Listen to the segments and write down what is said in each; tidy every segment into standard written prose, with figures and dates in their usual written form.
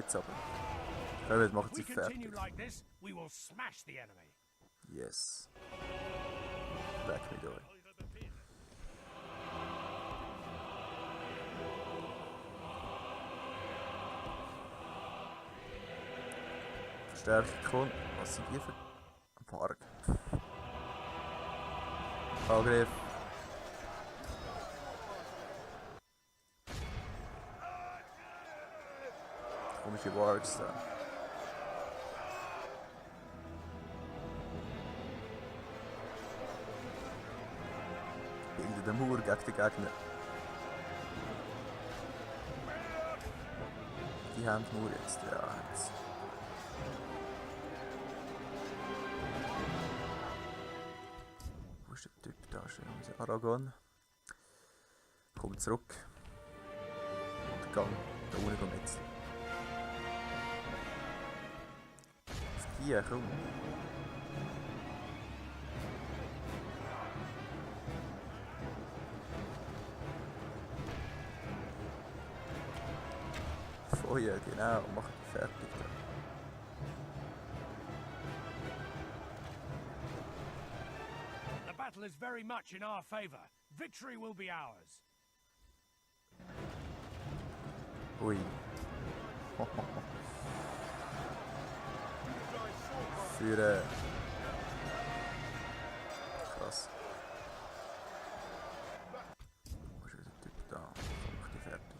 jetzt aber. Jetzt machen sie fertig. Yes. Weg mit euch. Verstärkung kommt. Was sind die für ein Park? Angriff. Komische Wards da. Bilden den Mauer gegen den Gegner. Die haben die Mauer jetzt, ja. Jetzt. Wo ist der Typ da? Schön, unser Aragon. Kommt zurück. Und Gang. Da unten kommt jetzt. Auf die, komm. Feuer, genau, mach die fertig. The battle is very much in our favor. Victory will be ours. Ui. Für krass. Wo ist der Typ da? Mach die fertig.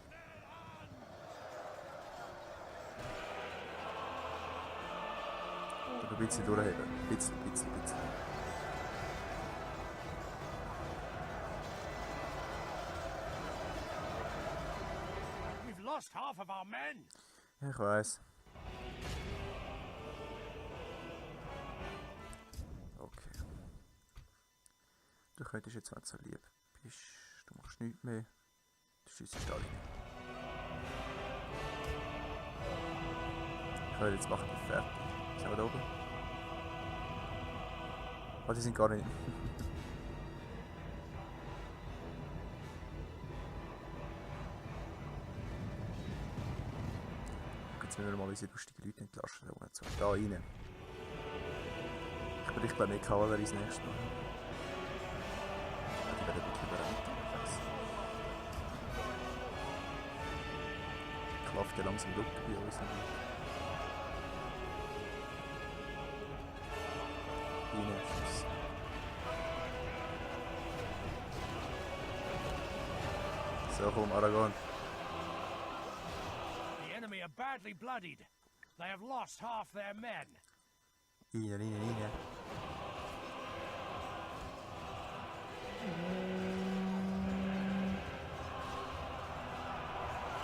Ein bisschen durchheben. Ein bisschen. We've lost half of our men. Ich weiß. Okay. Du könntest jetzt, wenn du so lieb bist, du machst nichts mehr. Du schiessest alle. Ich will jetzt machen wir fertig. Sind wir da oben? Oh, die sind gar nicht. Jetzt müssen wir mal unsere lustigen Leute entlasten. Da rein. Ich glaube nicht Kavallerie das nächste Mal. Die werden wirklich überrannt. Klafft ja langsam Look bei uns. Schuss. So, komm, Aragon. The enemy are badly bloodied. They have lost half their men. Rein.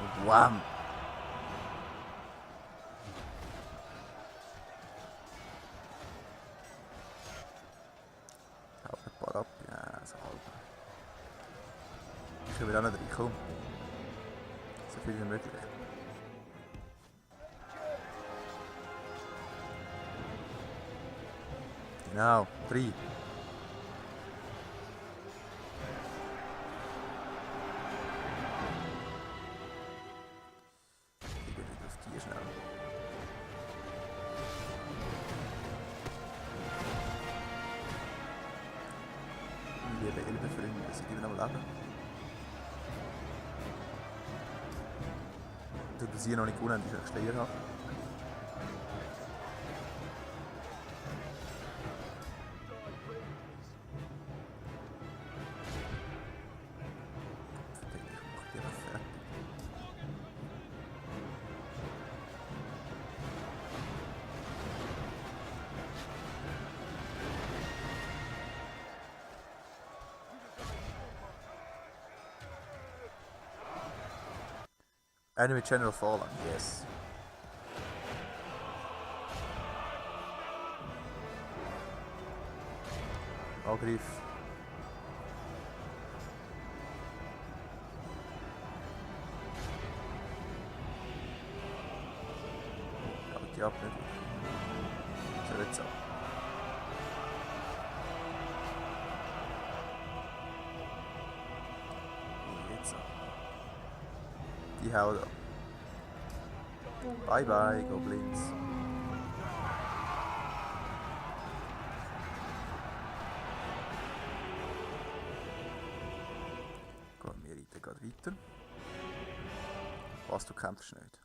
Und wham! Ab, ja, so halb. Ich will auch nicht reinkommen. So viel wie möglich. Genau, 3. Ich gehe wieder auf die schnell. Liebe Elbenfreunde, sind die noch am Leben? Da sie noch nicht gewonnen haben, ist ein Schleier. Enemy General fallen, yes. Angriff. Halt die ab, nicht? So jetzt ab. Jetzt ab. Die hauen ab. Bye bye, Goblins. Gehen wir gerade weiter. Was, du kämpfst nicht?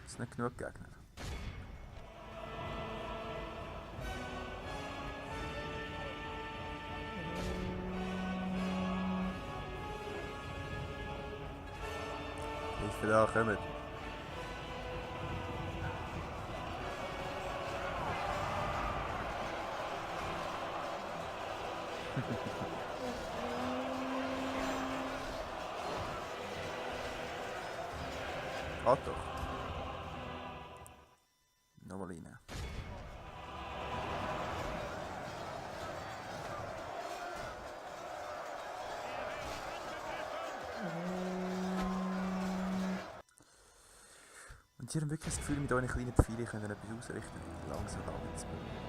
Es sind nicht genug Gegner. Wie viele da kommen? Geht doch. Nochmal rein. Und sie haben wirklich das Gefühl, mit euren kleinen Pfeilen können etwas ausrichten, langsam anzubauen.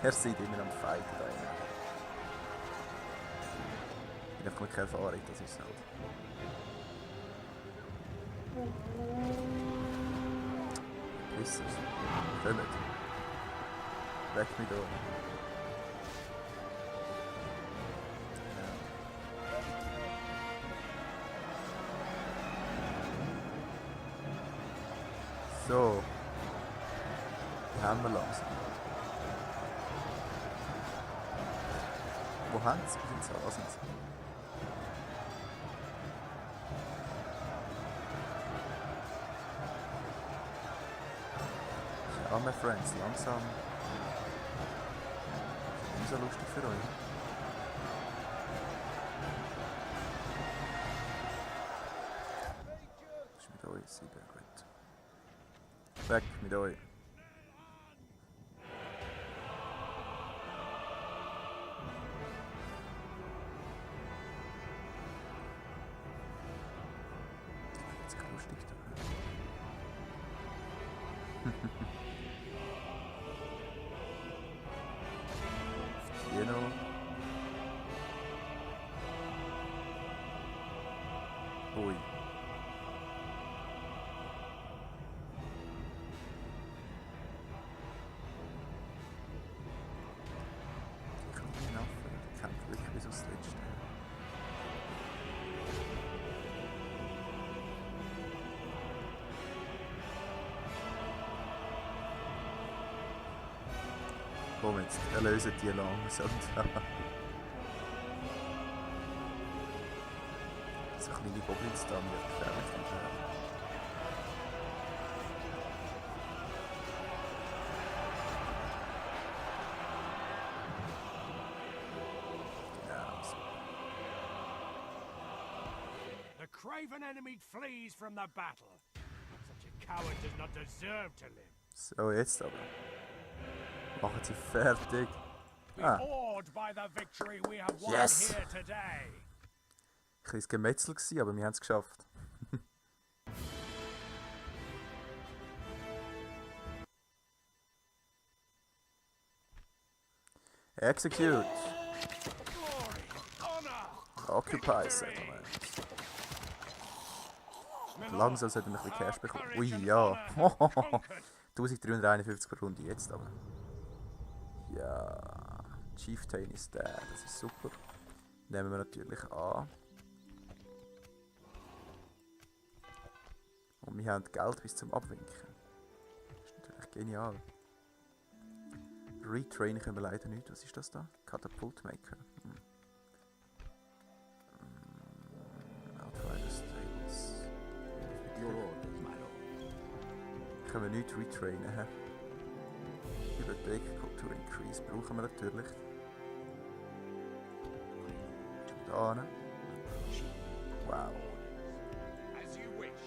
Ihr seid immer am Fighten da. Ich habe keine Erfahrung, das ist halt. Pissers. Kommt. Weg mit euch. So. Die haben wir langsam. Wo haben sie? Wo sind sie? Was sind sie? Ja, my friends, langsam. Nicht so lustig für euch. Das ist mit euch, 7, gut. Weg mit euch. Das ist lustig da. Hier noch. Ui. Die kleinen Affen, die kämpfen wirklich bis aufs Letzte. Komm jetzt, erlösen die langsam. So kleine Goblins da mir gefährlich. Genau so. The craven enemy flees from the battle. Such a coward does not deserve to live. So, jetzt aber. Machen sie fertig. Awed by the victory we have won Yes. here today. Ein kleines Gemetzel gewesen, aber wir haben es geschafft. Execute. Glory, honor, Occupy victory. Settlement. Langsam sollten wir ein bisschen Cash bekommen. Ui, ja. 1351 pro Runde jetzt aber. Ja. Chieftain ist der, das ist super. Nehmen wir natürlich an. Und wir haben Geld bis zum Abwinken. Das ist natürlich genial. Retrainen können wir leider nicht. Was ist das da? Katapultmaker. Outriders Stables. Können wir nicht retrainen. He? Bibliothek Culture Increase brauchen wir natürlich. Da hin. Wow. As you wish.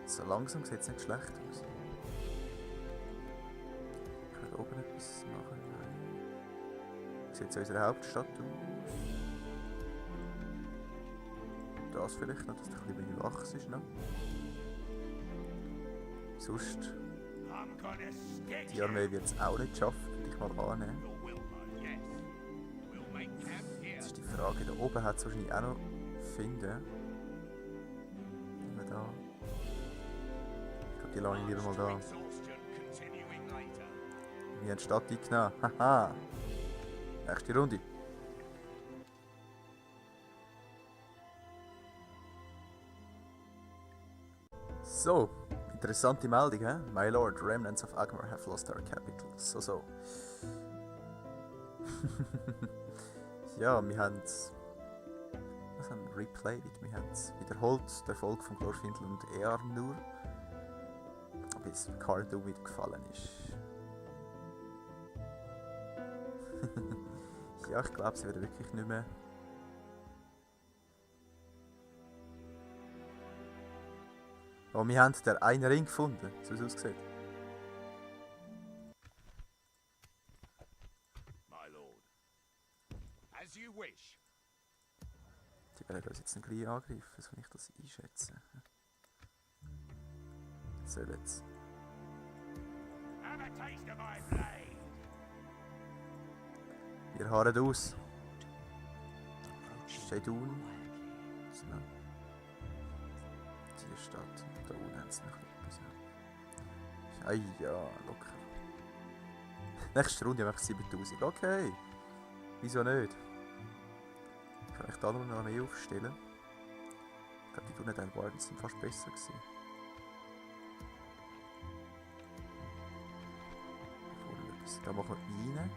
So langsam sieht es nicht schlecht aus. Können wir oben etwas machen? Nein. Wie sieht es in unserer Hauptstadt aus? Das vielleicht noch, dass es ein bisschen wachs ist noch. Sonst, I'm gonna stick die Armee wird es auch nicht schaffen, würde ich mal annehmen. your will, yes. We'll make camp here. Jetzt ist die Frage, da oben hat es wahrscheinlich auch noch finden. Die lasse ich lieber mal da. Exhaustion continuing later. Wir haben die Stadt eingenommen. Haha. Nächste Runde. So, interessante Meldung, hä? My Lord, remnants of Agmar have lost their capital. So. Ja, wir haben es replayed. Wir haben es wiederholt, der Erfolg von Glorfindel und Earnur. Ob jetzt Cardo wieder gefallen ist. Ja, ich glaube, sie werden wirklich nicht mehr. Oh, wir haben den einen Ring gefunden, so wie es aussieht. My lord. As you wish. Die werden uns jetzt gleich angreifen, so kann ich das einschätzen. So, jetzt. Have a taste of my blade. Wir harren aus. Dúnedain. So. Die Stadt. Da unten haben sie noch etwas. Ah ja, locker. Nächste Runde habe ich 7000. Okay. Wieso nicht? Kann ich da noch eine Armee aufstellen? Ich glaube, die Dúnedain Wardens sind fast besser gewesen. Da machen wir Minen.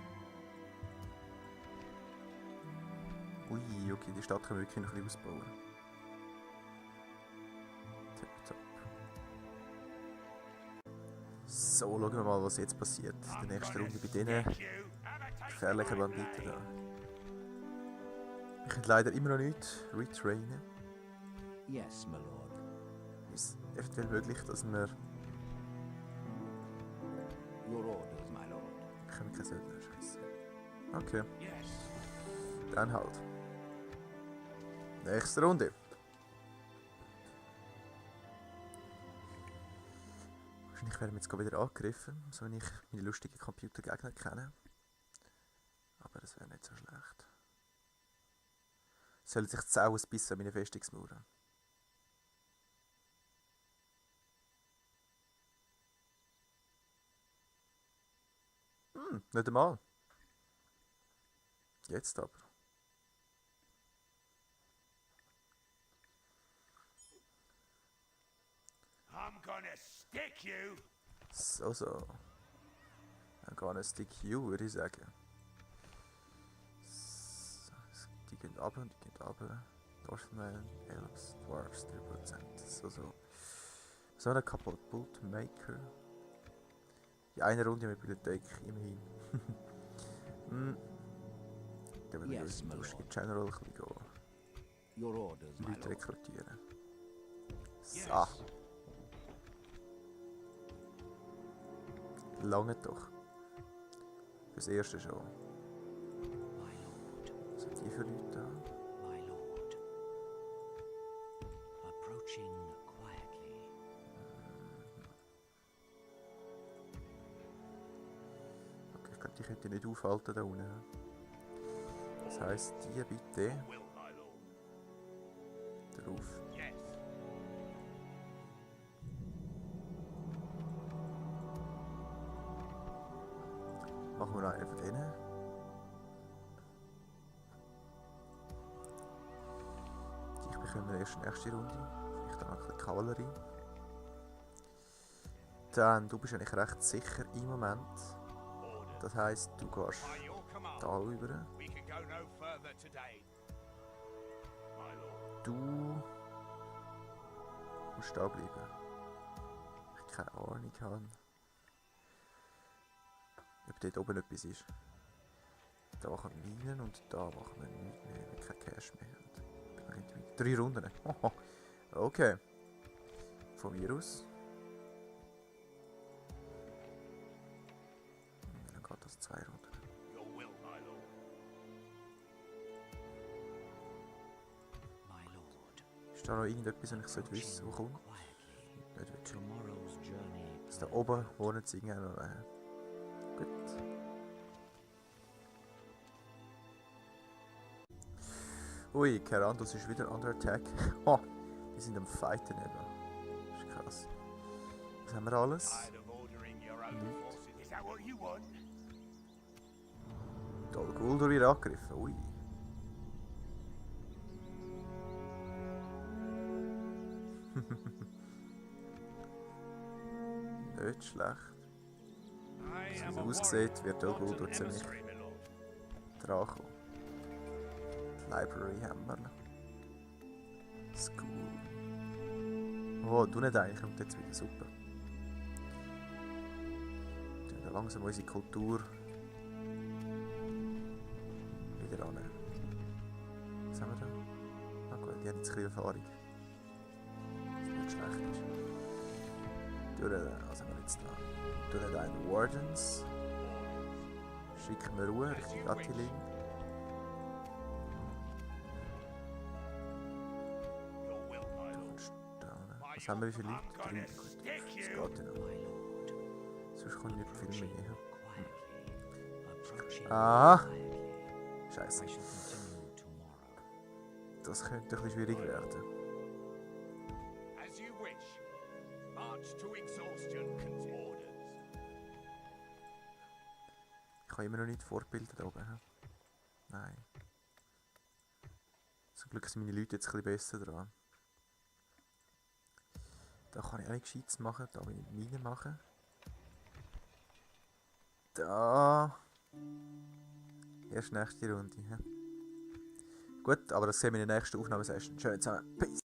Ui, okay, die Stadt können wir wirklich noch ein bisschen ausbauen. Tipptopp. So, schauen wir mal, was jetzt passiert. In der nächsten Runde bei diesen gefährlichen Banditen da. Wir können leider immer noch nicht retrainen. Yes, my lord. Ist eventuell möglich, dass wir... Your orders, my lord. Ich kann keine Söldner scheiße. Okay, Yes. dann halt. Nächste Runde. Wahrscheinlich werden wir jetzt wieder angegriffen, so wie ich meine lustigen Computergegner kenne. Aber das wäre nicht so schlecht. Sollen sich die Sauen bis an meine Festungsmauern. Nicht einmal. Jetzt aber. I'm gonna stick you. So. I'm gonna stick you, würde ich sagen. So, die gehen runter und die gehen runter. Northman, Elves, Dwarfs, 3%. So. So ein Katapult Maker. In einer Runde mit Bibliothek, immerhin. Dann will ich Yes, uns my lustige lord. General ein bisschen gehen. Your orders, my Leute lord. rekrutieren. Yes. So. Lange doch. Fürs Erste schon. My lord, Was sind die für Leute da? my lord. Approaching quietly. Okay, ich glaube, die könnt ihr nicht aufhalten da unten. Das heisst, die bitte Will, my lord. drauf. Yes. Machen wir noch einen von denen. Die bekommen wir erst nächste Runde. Vielleicht auch noch ein bisschen Kavallerie. Dann, du bist eigentlich recht sicher im Moment. Order. Das heisst, du gehst By your command. da rüber. We can go no further today. My lord. Du musst da bleiben. Ich keine Ahnung habe, ob dort oben etwas ist. Da machen wir Minen und da machen wir nichts mehr, weil wir kein Cash mehr haben. 3 Runden. Okay. Von mir aus. Dann geht das 2 Runden. Your will, my lord. My lord. Ist da noch irgendetwas, was ich sollte wissen, wo kommt? Quietly. Nicht wirklich. Tomorrow's journey. Das da oben wohnen sie irgendwo. Gut. Ui, Kerandos ist wieder under attack. Oh, die sind am Fighten eben. Das ist krass. Jetzt haben wir alles. Tired of ordering your own forces? Is that what you want? Dol Guldur wieder angegriffen. Ui. Nicht schlecht. I So am wie a es aussieht, wird Dol not an Guldur ziemlich emissary, my lord. dran kommen. Die Library haben wir noch. School. Oh, Dúnedain kommt jetzt wieder, super. Wir tun langsam unsere Kultur wieder an. Was haben wir da? Ah gut, die haben jetzt ein bisschen Erfahrung. Was nicht schlecht ist. Dúnedain, was haben wir jetzt da? Dúnedain Wardens. Schicken wir Ruhe Richtung Attiling. Your will, my lord. Was haben wir, wie viele Leute? I'm 3, gonna gut. stick Das you. geht ja noch. My lord. Sonst kommt nicht viel mehr. Approaching Aha. quietly. Scheiße. I shall continue tomorrow. Das könnte ein bisschen schwierig werden. As you wish. March to exhaustion, orders. Ich kann immer noch nicht vorbilden da oben. Nein. Zum Glück sind meine Leute jetzt ein bisschen besser dran. Da kann ich auch nicht Gescheites machen. Da will ich Minen machen. Da. Erst nächste Runde. He? Gut, aber das sehen wir in der nächsten Aufnahmesession. Schön zusammen. Peace.